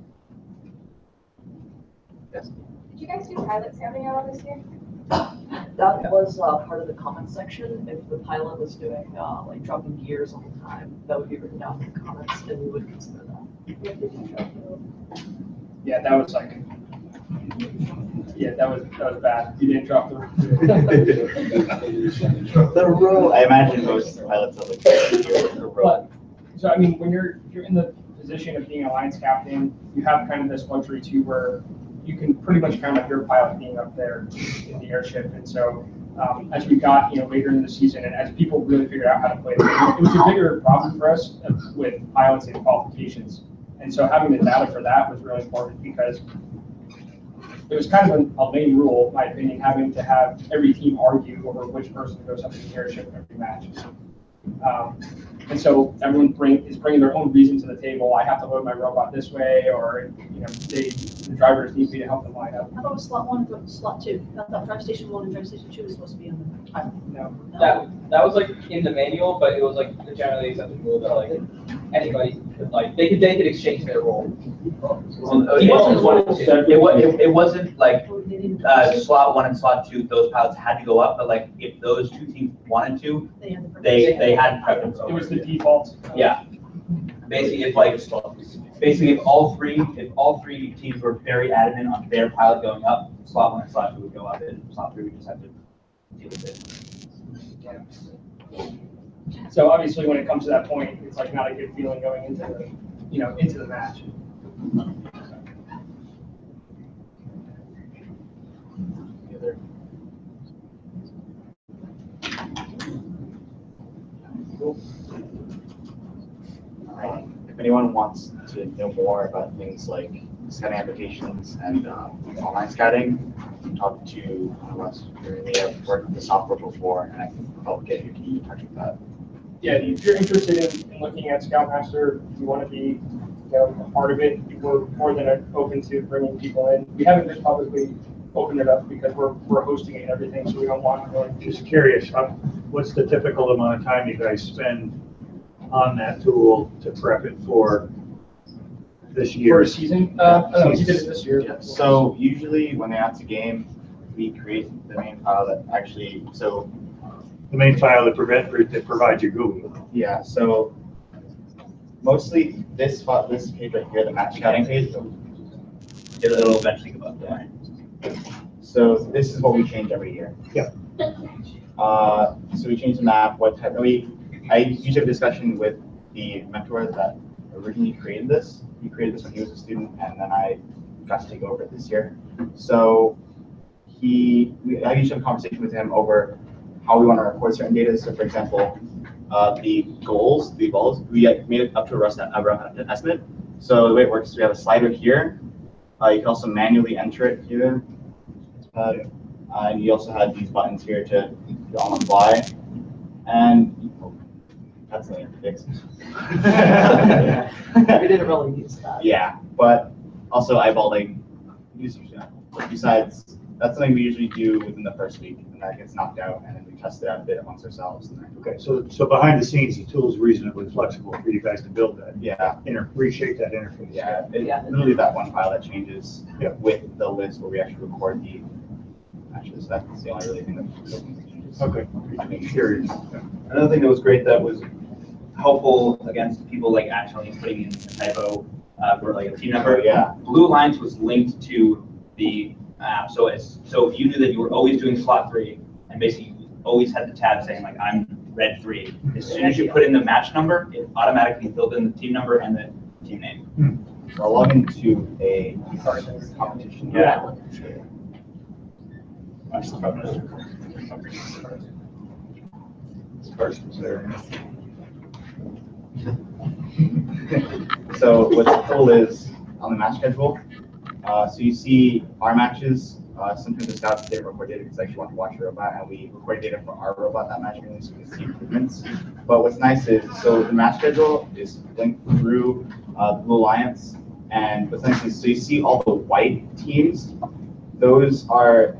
[SPEAKER 11] Yes.
[SPEAKER 12] Did you guys do pilot scouting at all this year?
[SPEAKER 2] That was part of the comment section. If the pilot was doing like dropping gears all the time, that would be written down in the comments, and we would consider that.
[SPEAKER 1] Yeah, that was like, yeah, that was bad. You didn't drop the.
[SPEAKER 3] the rule, I imagine most pilots are like the rule.
[SPEAKER 1] But, so I mean, when you're in the position of being a lines captain, you have kind of this luxury too, where you can pretty much count on your pilot being up there in the airship. And so as we got later in the season, and as people really figured out how to play, it was a bigger problem for us with pilots and qualifications. And so having the data for that was really important, because it was kind of a lame rule, in my opinion, having to have every team argue over which person goes up in the airship every match. And so everyone is bringing their own reason to the table. I have to load my robot this way, or the drivers need me to help them line up.
[SPEAKER 4] How about with slot 1 and slot 2? I thought drive station 1 and drive station 2 was supposed to be on the pilot.
[SPEAKER 1] No.
[SPEAKER 7] That was like in the manual, but it was like the generally accepted rule that like anybody could they could exchange their role.
[SPEAKER 11] It wasn't like slot 1 and slot 2, those pilots had to go up, but like if those 2 teams wanted to, they had preference.
[SPEAKER 1] It was the default.
[SPEAKER 11] Yeah. Basically, if all three teams were very adamant on their pilot going up, slot 1 and slot 2 would go up, and slot 3 would just have to deal with it.
[SPEAKER 1] So obviously, when it comes to that point, it's like not a good feeling going into the match.
[SPEAKER 3] If anyone wants to know more about things like scouting applications and online scouting, talk to one of us. We have worked with the software before, and I can help get you in touch with that.
[SPEAKER 1] Yeah, if you're interested in looking at Scoutmaster, if you want to be a part of it, we're more than open to bringing people in. We haven't just publicly opened it up because we're hosting it and everything, so we don't want to really.
[SPEAKER 10] Just curious, what's the typical amount of time you guys spend on that tool to prep it for this year?
[SPEAKER 1] For a season? I don't know, you did it this year.
[SPEAKER 3] Yeah. So usually when they announce a game, we create the main file that actually, so.
[SPEAKER 10] The main file that provides your GUI.
[SPEAKER 3] Yeah, so mostly this page right here, the match scouting page.
[SPEAKER 11] It'll eventually go up.
[SPEAKER 3] Yeah. So this is what we change every year.
[SPEAKER 10] Yeah.
[SPEAKER 3] So we change the map, what type, I usually have a discussion with the mentor that originally created this. He created this when he was a student, and then I got to take over it this year. So I usually have a conversation with him over how we want to record certain data. So for example, the goals, the balls, we made it up to a rough estimate. So the way it works is we have a slider here. You can also manually enter it here. And you also have these buttons here to do on the fly. And that's something to fix.
[SPEAKER 2] We didn't really use that.
[SPEAKER 3] Yeah, but also eyeballing users. Besides, that's something we usually do within the first week, and that gets knocked out, and then we test it out a bit amongst ourselves.
[SPEAKER 10] Okay, so behind the scenes, the tool is reasonably flexible for you guys to build that.
[SPEAKER 3] Yeah.
[SPEAKER 10] Reshape that interface.
[SPEAKER 3] Yeah, literally that one file that changes with the list where we actually record the matches. That's the only really thing that changes.
[SPEAKER 10] Okay, I'm curious.
[SPEAKER 11] Another thing that was great that was helpful against people like accidentally putting in a typo for like a team number.
[SPEAKER 3] Yeah.
[SPEAKER 11] Blue Alliance was linked to the app, so if you knew that you were always doing slot 3 and basically you always had the tab saying like I'm red 3, as soon as you put in the match number, it automatically filled in the team number and the team name.
[SPEAKER 3] So I'll log into a competition.
[SPEAKER 11] Yeah.
[SPEAKER 10] First was there.
[SPEAKER 3] So what's cool is on the match schedule, So you see our matches. Sometimes the scouts didn't record data because they actually want to watch the robot, and we recorded data for our robot that match, so we can see improvements. But what's nice is, so the match schedule is linked through the Blue Alliance, and what's nice is, so you see all the white teams. Those are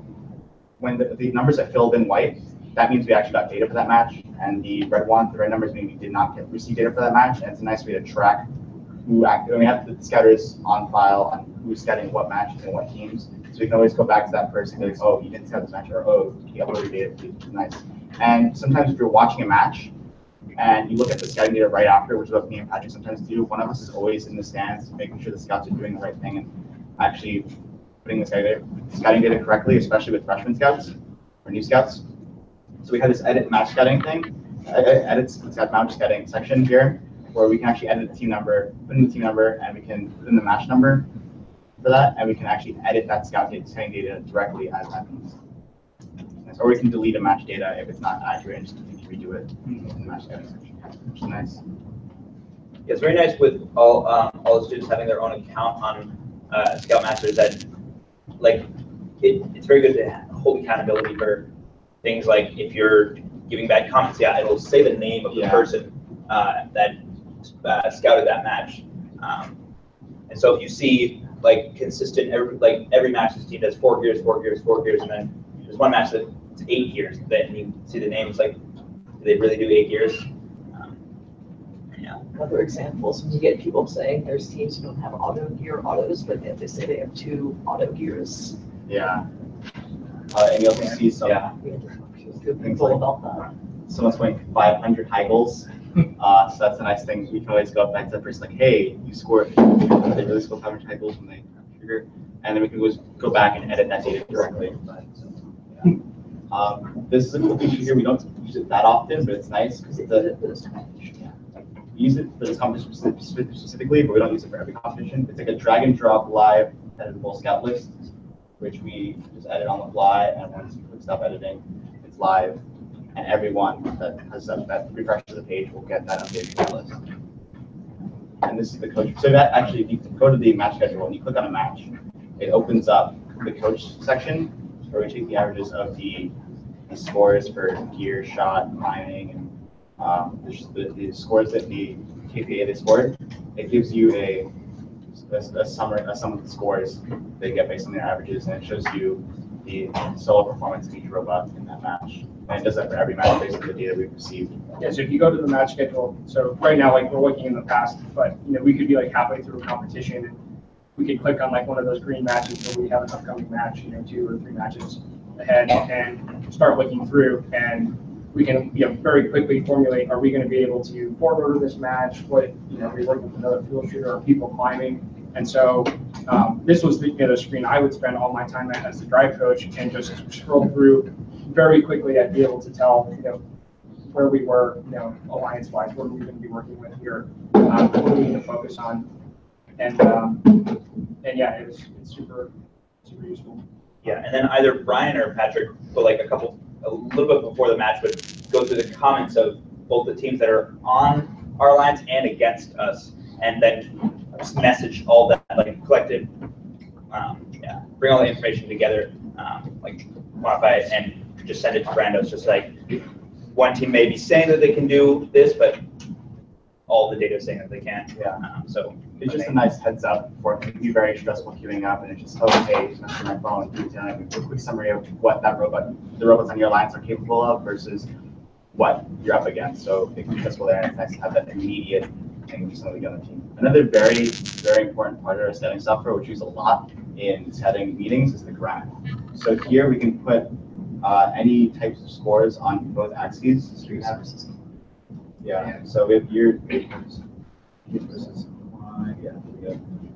[SPEAKER 3] when the numbers that filled in white. That means we actually got data for that match, and the red numbers mean we did not receive data for that match, and it's a nice way to track who acted. And we have the scouters on file on who's scouting what matches and what teams, so we can always go back to that person and be like, oh, he didn't scout this match, or oh, he uploaded data, which is nice. And sometimes if you're watching a match and you look at the scouting data right after, which is what me and Patrick sometimes do, one of us is always in the stands making sure the scouts are doing the right thing and actually putting the scouting data correctly, especially with freshman scouts or new scouts. So we have this edit match scouting thing, edit match scouting section here, where we can actually edit the team number, put in the team number, and we can put in the match number for that, and we can actually edit that scouting data directly as happens. Or we can delete a match data if it's not accurate and just redo it in the match scouting section, which is nice.
[SPEAKER 11] Yeah, it's very nice with all the students having their own account on Scout Masters. That like it's very good to hold accountability for things like if you're giving bad comments, yeah, it'll say the name of the person that scouted that match. And so if you see like consistent, every match this team does 4 gears, 4 gears, 4 gears, and then there's one match that's 8 gears, then you see the name, it's like, do they really do 8 gears? Yeah.
[SPEAKER 2] Other examples, when you get people saying there's teams who don't have auto gear autos, but yet they say they have 2 auto gears.
[SPEAKER 3] Yeah. And you also see some things like
[SPEAKER 2] about that.
[SPEAKER 3] Someone's going 500 high goals. So that's a nice thing. We can always go back to the person like, hey, you scored. They really scored 500 high goals when they trigger, and then we can always go back and edit that data directly. This is a cool feature here. We don't use it that often, but it's nice because it's we use it for this competition specifically, but we don't use it for every competition. It's like a drag and drop live editable scout list, which we just edit on the fly, and once we stop editing, it's live, and everyone that has that refreshes the page will get that updated list. And this is the coach. So that actually, if you go to the match schedule and you click on a match, it opens up the coach section where we take the averages of the scores for gear, shot, climbing, and the scores that the KPA they scored. It gives you a sum of the scores they get based on their averages, and it shows you the solo performance of each robot in that match. And it does that for every match based on the data we've received.
[SPEAKER 1] Yeah, so if you go to the match schedule, so right now, like we're looking in the past, but we could be like halfway through a competition and we could click on like one of those green matches where we have an upcoming match, 2 or 3 matches ahead, and start looking through, and we can very quickly formulate, are we going to be able to forward order this match? What, are we working with another fuel shooter or people climbing? And so this was the screen I would spend all my time at as the drive coach, and just scroll through very quickly. I'd be able to tell, where we were, alliance-wise, what are we going to be working with here, what do we need to focus on, and yeah, it's super useful.
[SPEAKER 11] Yeah, and then either Brian or Patrick, but like a little bit before the match, would go through the comments of both the teams that are on our alliance and against us, and then just message all that, like collected, bring all the information together, like quantify it, and just send it to Brando. It's just like one team may be saying that they can do this, but all the data is saying that they can't.
[SPEAKER 3] Yeah.
[SPEAKER 11] So
[SPEAKER 3] it's just a nice heads up for it. It can be very stressful queuing up, and it's just, okay, just messing my phone, a quick summary of what the robots on your alliance are capable of versus what you're up against. So it can be stressful there, and it's nice to have that immediate thing with somebody on the team. Another very, very important part of our setting software, which we use a lot in setting meetings, is the graph. So here we can put any types of scores on both axes. So we have, so we have year versus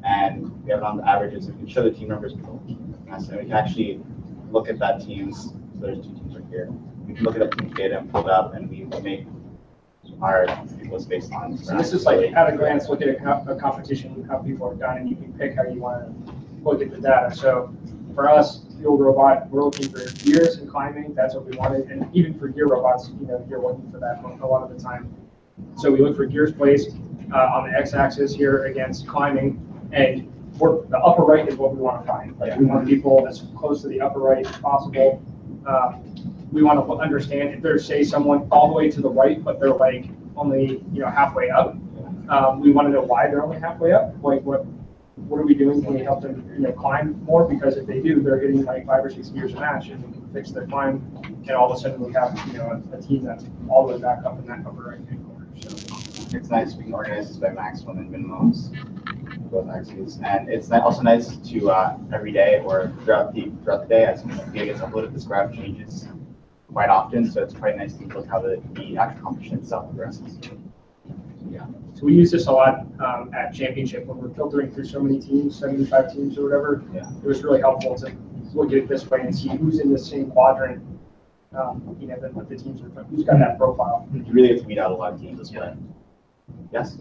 [SPEAKER 3] and we have it on the averages. We can show the team numbers below. So we can actually look at that team's. So there's 2 teams right here. We can look at that team's data and pull it up, and we make our people based on.
[SPEAKER 1] So this is like at a glance, look at a competition, how people are done, and you can pick how you want to look at the data. So for us, field robot, we're looking for gears and climbing. That's what we wanted, and even for gear robots, you're looking for that a lot of the time. So we look for gears placed on the x-axis here against climbing, and the upper right is what we want to find. Like, we want people as close to the upper right as possible. We want to understand if there's, say, someone all the way to the right, but they're like only, halfway up. We want to know why they're only halfway up. Like, what are we doing? Can we help them, climb more? Because if they do, they're hitting like 5 or 6 gears a match, and we can fix their climb. And all of a sudden, we have, a team that's all the way back up in that upper right-hand corner. So
[SPEAKER 3] it's nice we can organize this by maximum and minimums, both axes, and it's also nice to every day or throughout the day, as data gets uploaded, this graph changes quite often, so it's quite nice to look how the actual competition itself progresses.
[SPEAKER 1] Yeah. So we use this a lot at championship when we're filtering through so many teams, 75 teams or whatever. Yeah. It was really helpful to look at it this way and see who's in the same quadrant. Than what the teams are from. Who's got that profile?
[SPEAKER 3] You really have to weed out a lot of teams this way. Yes.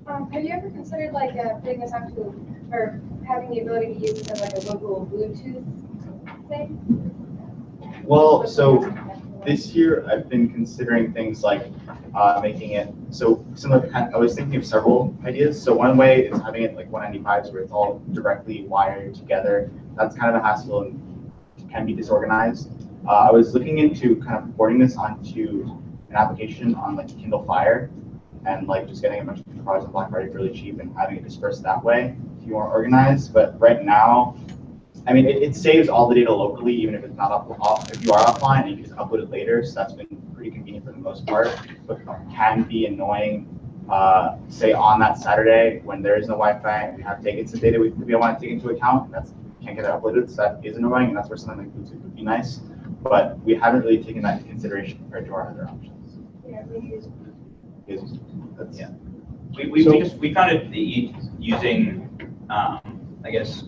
[SPEAKER 12] Have you ever considered like putting this onto, or having the ability to use this as like a local Bluetooth thing?
[SPEAKER 3] Well, so this year I've been considering things like making it so similar. I was thinking of several ideas. So one way is having it like 195s where it's all directly wired together. That's kind of a hassle and can be disorganized. I was looking into kind of porting this onto an application on like Kindle Fire and like just getting a bunch of products on Black Friday really cheap and having it dispersed that way if you are organized. But right now, I mean, it saves all the data locally, even if it's not if you are offline and you can just upload it later. So that's been pretty convenient for the most part, but can be annoying. Say on that Saturday when there is no Wi-Fi and we have taken some data we want to take into account, and that's can't get it uploaded, so that is annoying, and that's where something like Bluetooth would be nice. But we haven't really taken that into consideration compared to our other options.
[SPEAKER 12] Yeah,
[SPEAKER 11] We found it using, I guess,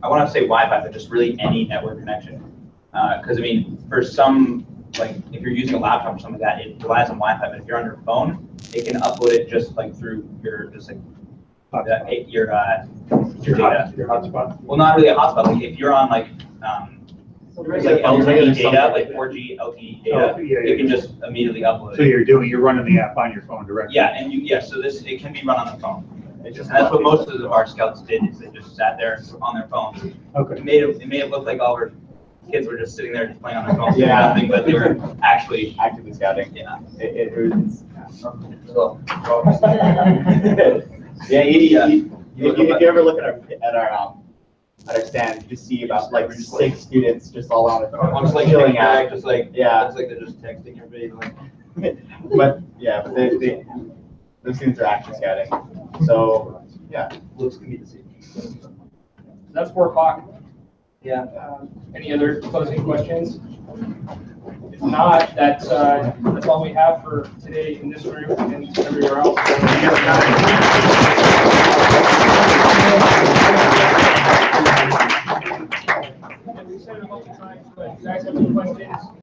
[SPEAKER 11] I want to say Wi-Fi, but just really any network connection. Because I mean, for some, like if you're using a laptop or something like that, it relies on Wi-Fi. But if you're on your phone, it can upload it just like through your your data.
[SPEAKER 10] Your hotspot.
[SPEAKER 11] Well, not really a hotspot. Like if you're on like LTE data, like 4G LTE data, it can just immediately upload it.
[SPEAKER 10] So you're running the app on your phone directly.
[SPEAKER 11] Yeah, and so it can be run on the phone. And that's what most of our scouts did, is they just sat there on their phones.
[SPEAKER 10] Okay.
[SPEAKER 11] It made it look like all our kids were just sitting there just playing on their phones,
[SPEAKER 3] Yeah.
[SPEAKER 11] nothing, but they were actually
[SPEAKER 3] actively scouting.
[SPEAKER 11] Yeah.
[SPEAKER 3] It was.
[SPEAKER 11] Yeah,
[SPEAKER 3] if you ever look at our stand, you just see about like 6 students just all on their phone.
[SPEAKER 11] I'm just like
[SPEAKER 3] chilling
[SPEAKER 11] chilling
[SPEAKER 3] out.
[SPEAKER 11] just like
[SPEAKER 3] Yeah.
[SPEAKER 11] it's like they're just texting everybody.
[SPEAKER 3] But those students are actually scouting. So yeah,
[SPEAKER 11] Looks can be deceived.
[SPEAKER 1] That's 4 o'clock.
[SPEAKER 11] Yeah.
[SPEAKER 1] Any other closing questions? If not, that's all we have for today in this room and everywhere else. We said it a bunch of times, but if you guys have any questions,